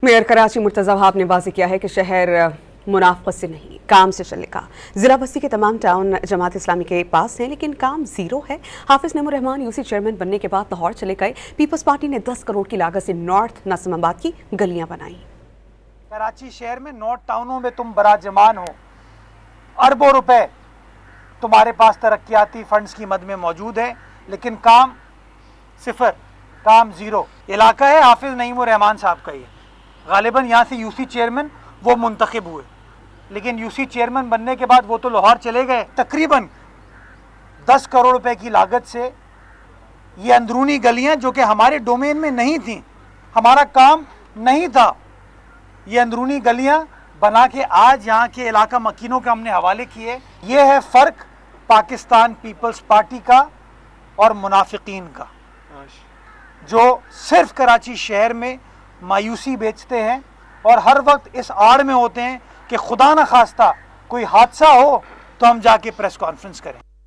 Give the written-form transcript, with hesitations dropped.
Mayor Karachi Murtaza Wahab ने वाज़ेह किया है कि शहर मुनाफ़क़त से नहीं काम से चलेगा। ज़िला बस्ती के तमाम टाउन जमात इस्लामी के पास हैं लेकिन काम ज़ीरो है। हाफिज़ नईमुर रहमान यूसी चेयरमैन बनने के बाद लाहौर चले गए। पीपल्स पार्टी ने 10 करोड़ की लागत से नॉर्थ नासिमाबाद की गलियां बनाई। कराची शहर में 9 टाउनों में तुम बराजमान हो, अरबों रुपए तुम्हारे पास तरक्याती फंड्स की मद में मौजूद है, लेकिन काम सिफर, काम ज़ीरो। इलाका है हाफिज़ नईमुर रहमान साहब का। ये गालिबन यहाँ से यूसी चेयरमैन वो मुंतखब हुए, लेकिन यूसी चेयरमैन बनने के बाद वो तो लाहौर चले गए। तकरीबन 10 करोड़ रुपए की लागत से ये अंदरूनी गलियाँ जो कि हमारे डोमेन में नहीं थी, हमारा काम नहीं था, ये अंदरूनी गलियाँ बना के आज यहाँ के इलाका मकीनों के हमने हवाले किए। ये है फ़र्क पाकिस्तान पीपल्स पार्टी का और मुनाफिकीन का, जो सिर्फ कराची शहर में मायूसी बेचते हैं और हर वक्त इस आड़ में होते हैं कि खुदा न खास्ता कोई हादसा हो तो हम जाके प्रेस कॉन्फ्रेंस करें।